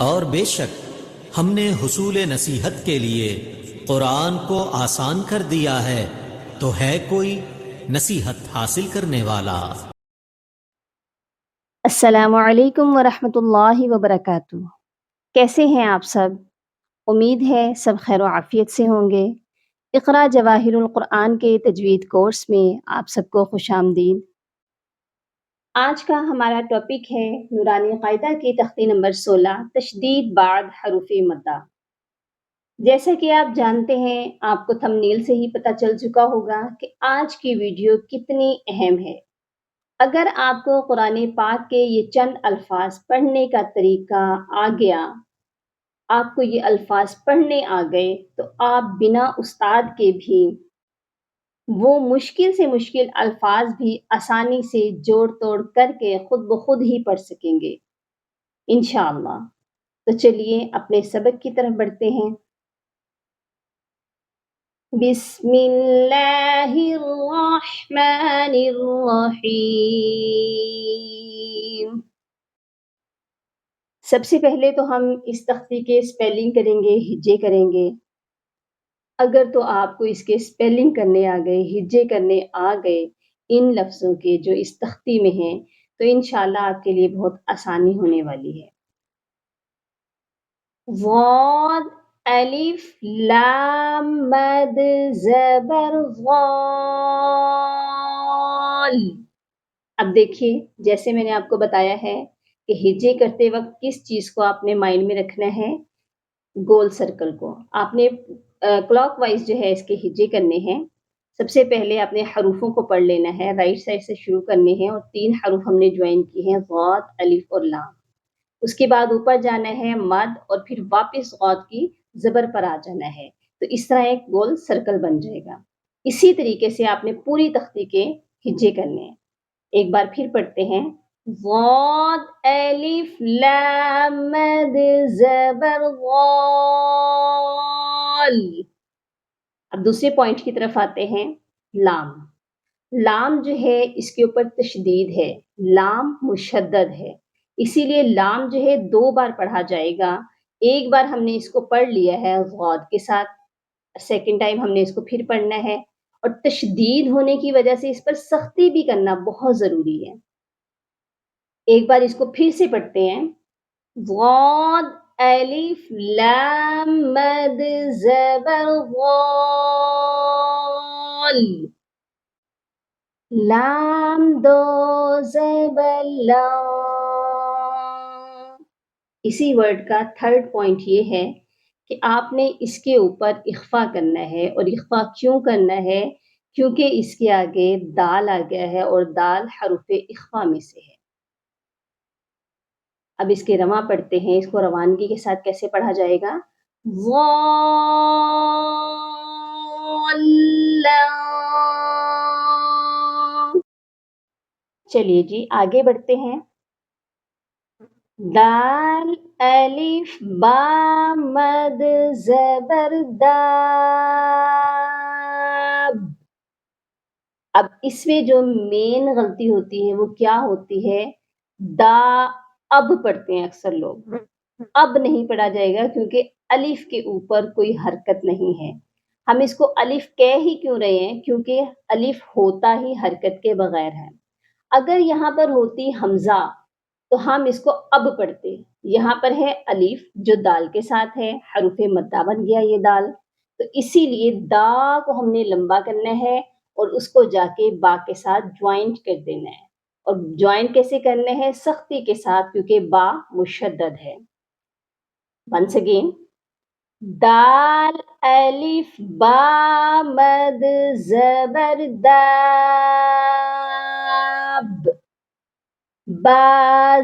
اور بے شک ہم نے حصول نصیحت کے لیے قرآن کو آسان کر دیا ہے، تو ہے کوئی نصیحت حاصل کرنے والا؟ السلام علیکم ورحمۃ اللہ وبرکاتہ۔ کیسے ہیں آپ سب؟ امید ہے سب خیر و عافیت سے ہوں گے۔ اقرا جواہر القرآن کے تجوید کورس میں آپ سب کو خوش آمدید۔ آج کا ہمارا ٹاپک ہے نورانی قاعدہ کی تختی نمبر 16، تشدید بعد حروف مدہ۔ جیسا کہ آپ جانتے ہیں، آپ کو تھمبنیل سے ہی پتہ چل چکا ہوگا کہ آج کی ویڈیو کتنی اہم ہے۔ اگر آپ کو قرآن پاک کے یہ چند الفاظ پڑھنے کا طریقہ آ گیا، آپ کو یہ الفاظ پڑھنے آ گئے، تو آپ بنا استاد کے بھی وہ مشکل سے مشکل الفاظ بھی آسانی سے جوڑ توڑ کر کے خود بخود ہی پڑھ سکیں گے انشاءاللہ۔ تو چلیے اپنے سبق کی طرف بڑھتے ہیں۔ بسم اللہ الرحمن الرحیم۔ سب سے پہلے تو ہم اس تختی کے سپیلنگ کریں گے، ہجے کریں گے۔ اگر تو آپ کو اس کے سپیلنگ کرنے آ گئے، ہجے کرنے آ گئے ان لفظوں کے جو اس تختی میں ہیں، تو انشاءاللہ آپ کے لیے بہت آسانی ہونے والی ہے۔ ضاد الف لام مد زبر ضال۔ اب دیکھیے، جیسے میں نے آپ کو بتایا ہے کہ ہجے کرتے وقت کس چیز کو آپ نے مائنڈ میں رکھنا ہے؟ گول سرکل کو آپ نے کلاک وائز جو ہے اس کے ہجے کرنے ہیں۔ سب سے پہلے آپ نے حروفوں کو پڑھ لینا ہے، رائٹ سائڈ سے شروع کرنے ہیں، اور 3 حروف ہم نے جوائن کی ہیں، غاد، الف اور لام۔ اس کے بعد اوپر جانا ہے مد، اور پھر واپس غاد کی زبر پر آ جانا ہے، تو اس طرح ایک گول سرکل بن جائے گا۔ اسی طریقے سے آپ نے پوری تختی کے ہجے کرنے ہیں۔ ایک بار پھر پڑھتے ہیں، ضاد الف لام مد زبر ضال۔ اب دوسرے پوائنٹ کی طرف آتے ہیں، لام۔ لام جو ہے اس کے اوپر تشدید ہے، لام مشدد ہے، اسی لیے لام جو ہے 2 بار پڑھا جائے گا۔ ایک بار ہم نے اس کو پڑھ لیا ہے غاد کے ساتھ، سیکنڈ ٹائم ہم نے اس کو پھر پڑھنا ہے، اور تشدید ہونے کی وجہ سے اس پر سختی بھی کرنا بہت ضروری ہے۔ ایک بار اس کو پھر سے پڑھتے ہیں، ضاد الف لام مد زبر ضال۔ لام دو زبر لا۔ اسی ورڈ کا تھرڈ پوائنٹ یہ ہے کہ آپ نے اس کے اوپر اخفا کرنا ہے، اور اخفا کیوں کرنا ہے؟ کیونکہ اس کے آگے دال آ گیا ہے، اور دال حروف اخفا میں سے ہے۔ اب اس کے رواں پڑھتے ہیں، اس کو روانگی کے ساتھ کیسے پڑھا جائے گا؟ چلیے جی آگے بڑھتے ہیں، دال الف با مد زبر داب۔ اب اس میں جو مین غلطی ہوتی ہے وہ کیا ہوتی ہے؟ دا اب پڑھتے ہیں اکثر لوگ، اب نہیں پڑھا جائے گا کیونکہ الف کے اوپر کوئی حرکت نہیں ہے۔ ہم اس کو الف کہہ ہی کیوں رہے ہیں؟ کیونکہ الف ہوتا ہی حرکت کے بغیر ہے۔ اگر یہاں پر ہوتی حمزہ تو ہم اس کو اب پڑھتے، یہاں پر ہے الف جو دال کے ساتھ ہے، حروف مدہ بن گیا یہ دال، تو اسی لیے دا کو ہم نے لمبا کرنا ہے، اور اس کو جا کے با کے ساتھ جوائنٹ کر دینا ہے۔ اور جوائنٹ کیسے کرنا ہے؟ سختی کے ساتھ، کیونکہ با مشدد ہے۔ ونس اگین، دال الف با مد زبر داب۔ با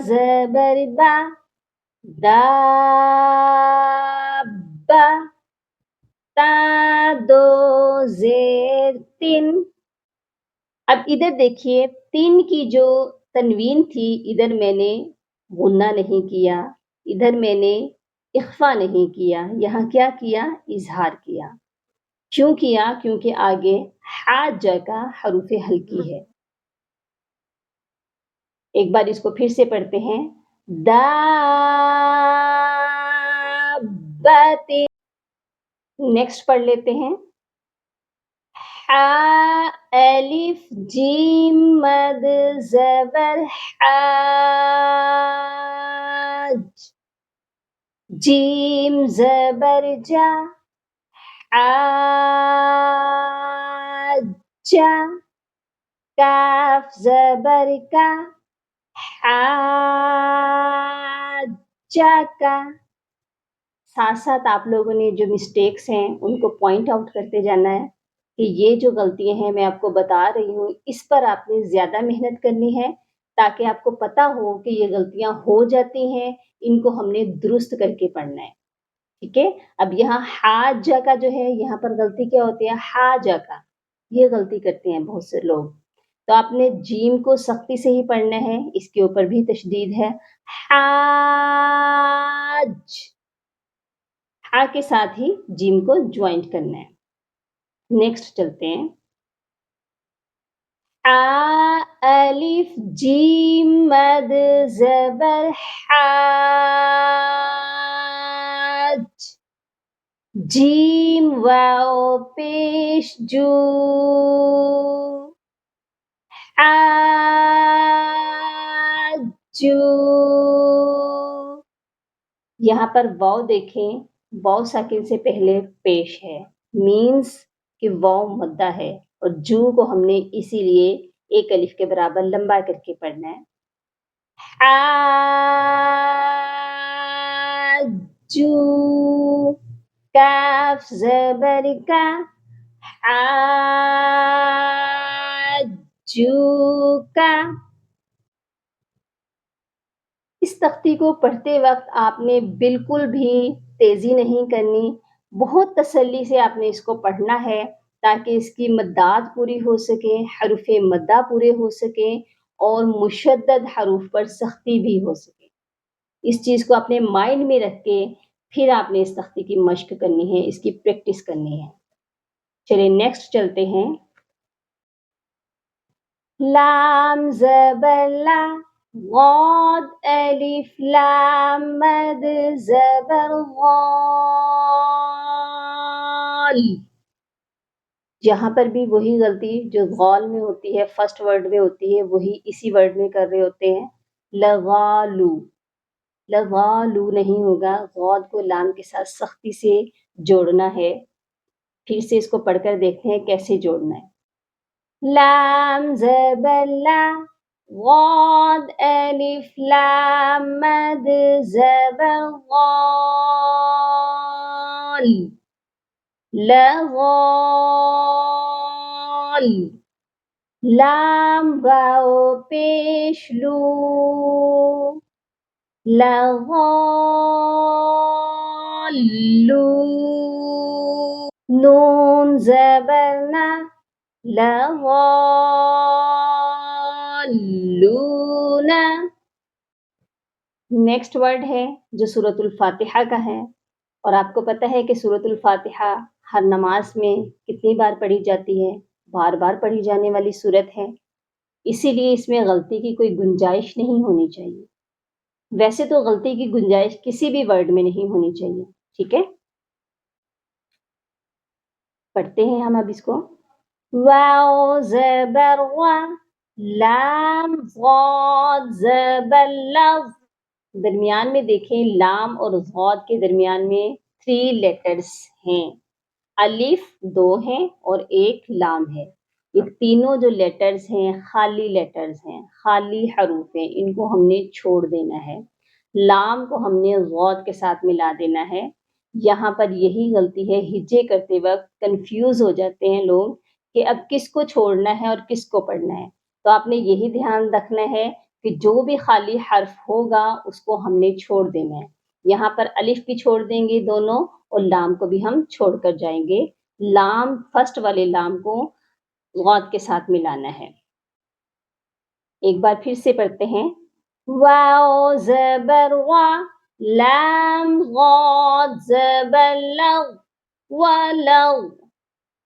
زبر با، دابا، تا دو زیر تین۔ اب ادھر دیکھیے، تین کی جو تنوین تھی، ادھر میں نے غنہ نہیں کیا، ادھر میں نے اخفا نہیں کیا، یہاں کیا کیا؟ اظہار کیا۔ کیوں کیا؟ کیونکہ آگے حاجہ کا حروف ہلکی ہے۔ ایک بار اس کو پھر سے پڑھتے ہیں، دال باتیں. نیکسٹ پڑھ لیتے ہیں. حا الف جیم مد زبر حاج. جیم زبر جا حاجا. کاف زبر کا حاجا کا. ساتھ ساتھ آپ لوگوں نے جو مسٹیکس ہیں ان کو پوائنٹ آؤٹ کرتے جانا ہے کہ یہ جو غلطیاں ہیں میں آپ کو بتا رہی ہوں اس پر آپ نے زیادہ محنت کرنی ہے تاکہ آپ کو پتہ ہو کہ یہ غلطیاں ہو جاتی ہیں، ان کو ہم نے درست کر کے پڑھنا ہے. ٹھیک ہے. اب یہاں حاجہ کا جو ہے یہاں پر غلطی کیا ہوتی ہے؟ حاجہ کا. یہ غلطی کرتے ہیں بہت سے لوگ. تو آپ نے جیم کو سختی سے ہی پڑھنا ہے، اس کے اوپر بھی تشدید ہے. حاج. ہا کے ساتھ ہی جیم کو جوائنٹ کرنا ہے. نیکسٹ چلتے ہیں. حا الف جیم مد زبر حاج. جیم واو پیش جو حاجو. یہاں پر واو دیکھیں، واو ساکن سے پہلے پیش ہے، مینز کہ واو مدہ ہے، اور جو کو ہم نے اسی لیے ایک الف کے برابر لمبا کر کے پڑھنا ہے. حاجو. کاف زبر کا حاجو کا. اس تختی کو پڑھتے وقت آپ نے بالکل بھی تیزی نہیں کرنی، بہت تسلی سے آپ نے اس کو پڑھنا ہے تاکہ اس کی مدات پوری ہو سکیں، حروف مدہ پورے ہو سکیں اور مشدد حروف پر سختی بھی ہو سکے. اس چیز کو اپنے مائنڈ میں رکھ کے پھر آپ نے اس تختی کی مشق کرنی ہے، اس کی پریکٹس کرنی ہے. چلیے نیکسٹ چلتے ہیں. لام زبر لا. غاد الف لام مد زبر غال. یہاں پر بھی وہی غلطی جو غال میں ہوتی ہے، فرسٹ ورڈ میں ہوتی ہے، وہی اسی ورڈ میں کر رہے ہوتے ہیں. لغالو. لغالو نہیں ہوگا، غاد کو لام کے ساتھ سختی سے جوڑنا ہے. پھر سے اس کو پڑھ کر دیکھتے ہیں کیسے جوڑنا ہے. لام زبر لا. غاد الف لام مد زبر غال. لغال. لام واو پیش لو. لغالو. نون زبر نا. لغالون. نیکسٹ ورڈ ہے جو سورۃ الفاتحہ کا ہے، اور آپ کو پتہ ہے کہ سورۃ الفاتحہ ہر نماز میں کتنی بار پڑھی جاتی ہے؟ بار بار پڑھی جانے والی سورت ہے، اسی لیے اس میں غلطی کی کوئی گنجائش نہیں ہونی چاہیے. ویسے تو غلطی کی گنجائش کسی بھی ورڈ میں نہیں ہونی چاہیے. ٹھیک ہے. پڑھتے ہیں ہم اب اس کو. واو زبر وا. لام غاد زبر لغ. درمیان میں دیکھیں لام اور غاد کے درمیان میں 3 لیٹرز ہیں. الف 2 ہیں اور ایک لام ہے. یہ تینوں جو لیٹرز ہیں خالی لیٹرز ہیں، خالی حروف ہیں، ان کو ہم نے چھوڑ دینا ہے. لام کو ہم نے غاد کے ساتھ ملا دینا ہے. یہاں پر یہی غلطی ہے، ہجے کرتے وقت کنفیوز ہو جاتے ہیں لوگ کہ اب کس کو چھوڑنا ہے اور کس کو پڑھنا ہے. تو آپ نے یہی دھیان رکھنا ہے کہ جو بھی خالی حرف ہوگا اس کو ہم نے چھوڑ دینا ہے. یہاں پر الف بھی چھوڑ دیں گے دونوں، اور لام کو بھی ہم چھوڑ کر جائیں گے. لام فرسٹ والے لام کو غاد کے ساتھ ملانا ہے. ایک بار پھر سے پڑھتے ہیں. واو زبر وا. لام غاد زبر لغ. ولغ.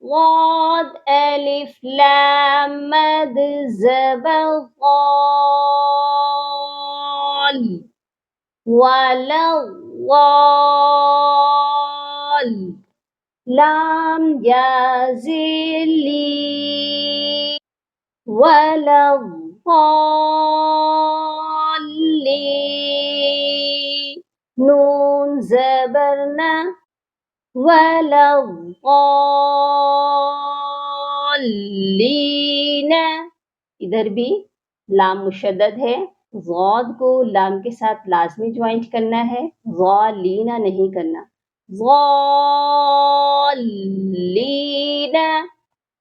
غاد الف لام مد زبر غال. ولغال. لام یا زیر لی ولا الضالین نون زبر نا ولا الضالین ادھر بھی لام مشدد ہے ضاد کو لام کے ساتھ لازمی جوائنٹ کرنا ہے ضالین نہیں کرنا ضالین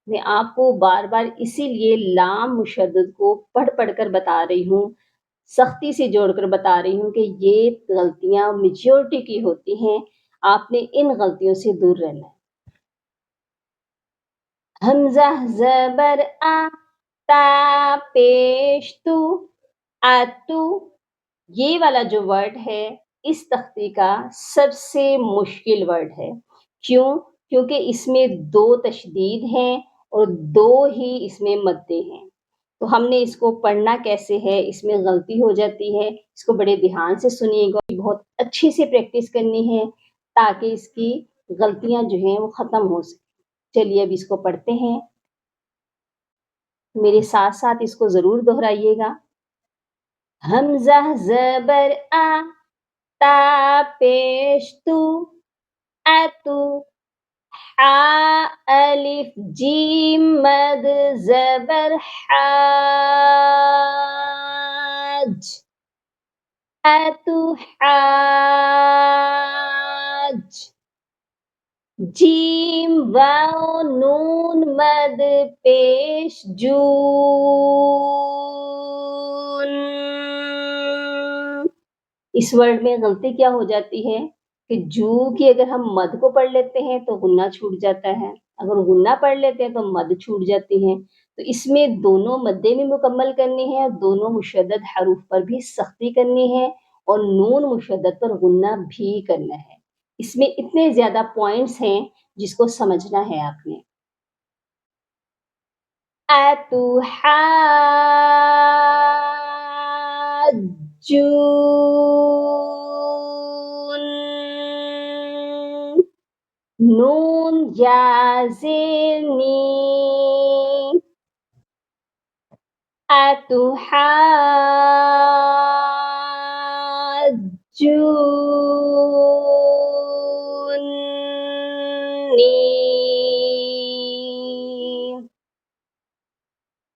میں آپ کو بار بار اسی لیے لام مشدد کو پڑھ پڑھ کر بتا رہی ہوں سختی سے جوڑ کر بتا رہی ہوں کہ یہ غلطیاں میجورٹی کی ہوتی ہیں آپ نے ان غلطیوں سے دور رہنا ہے حمزہ زبر آ تا پیش تو اتو یہ والا جو ورڈ ہے اس تختی کا سب سے مشکل ورڈ ہے کیونکہ اس میں 2 تشدید ہیں اور 2 ہی اس میں مدیں ہیں تو ہم نے اس کو پڑھنا کیسے ہے اس میں غلطی ہو جاتی ہے اس کو بڑے دھیان سے سنیے گا بہت اچھی سے پریکٹس کرنی ہے تاکہ اس کی غلطیاں جو ہیں وہ ختم ہو سکیں چلیے اب اس کو پڑھتے ہیں میرے ساتھ ساتھ اس کو ضرور دہرائیے گا حمزہ زبر آ تا پیش تو اتو حا الف جیم مد زبر حاج اتو حاج جیم واو نون مد پیش جون اس ورڈ میں غلطی کیا ہو جاتی ہے کہ جو کی اگر ہم مد کو پڑھ لیتے ہیں تو غنہ چھوٹ جاتا ہے اگر غنہ پڑھ لیتے ہیں تو مد چھوٹ جاتی ہیں تو اس میں دونوں مدیں بھی مکمل کرنی ہے دونوں مشدد حروف پر بھی سختی کرنی ہے اور نون مشدد پر غنہ بھی کرنا ہے اس میں اتنے زیادہ پوائنٹس ہیں جس کو سمجھنا ہے آپ نے اتحاجون نون یا زیر نی اتحاجونی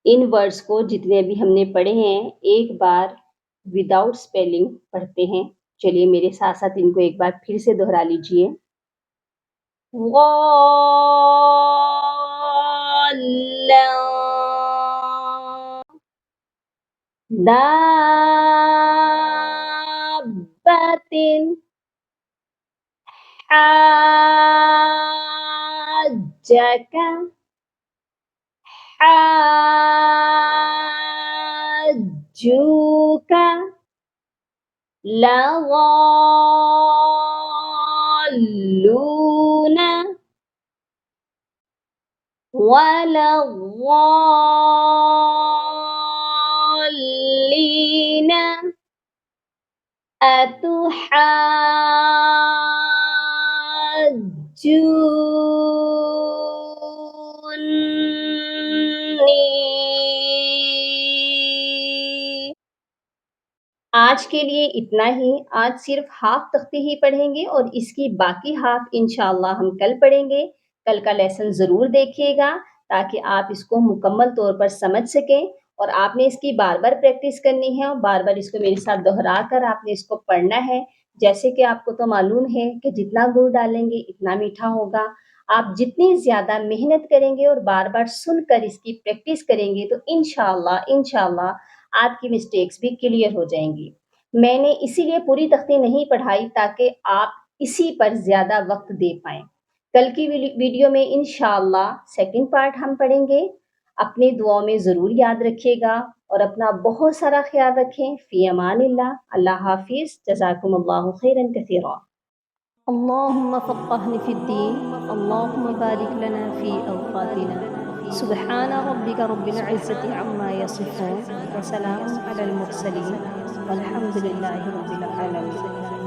ان ورڈز کو جتنے بھی ہم نے پڑھے ہیں ایک بار وداؤٹ سپیلنگ پڑھتے ہیں چلیے میرے ساتھ ساتھ ان کو ایک بار پھر سے دہرا لیجئے دابت حاجک حاجوک لضالون ولا الضالين أتحاجوني آج کے لیے اتنا ہی آج صرف ہاف تختی ہی پڑھیں گے اور اس کی باقی ہاف انشاءاللہ ہم کل پڑھیں گے کل کا لیسن ضرور دیکھیے گا تاکہ آپ اس کو مکمل طور پر سمجھ سکیں اور آپ نے اس کی بار بار پریکٹس کرنی ہے اور بار بار اس کو میرے ساتھ دہرا کر آپ نے اس کو پڑھنا ہے جیسے کہ آپ کو تو معلوم ہے کہ جتنا گڑ ڈالیں گے اتنا میٹھا ہوگا آپ جتنی زیادہ محنت کریں گے اور بار بار سن کر اس کی پریکٹس کریں گے تو انشاءاللہ آپ کی مسٹیکس بھی کلیئر ہو جائیں گی میں نے اسی لیے پوری تختی نہیں پڑھائی تاکہ آپ اسی پر زیادہ وقت دے پائیں کل کی ویڈیو میں انشاءاللہ سیکنڈ پارٹ ہم پڑھیں گے اپنی دعاؤں میں ضرور یاد رکھیے گا اور اپنا بہت سارا خیال رکھیں فی امان اللہ اللہ حافظ جزاکم اللہ خیرا کثیرا اللهم فقهني في الدين اللهم بارك لنا في أوقاتنا سبحان ربك رب العزة عما يصفون وسلام على المرسلين والحمد لله رب العالمين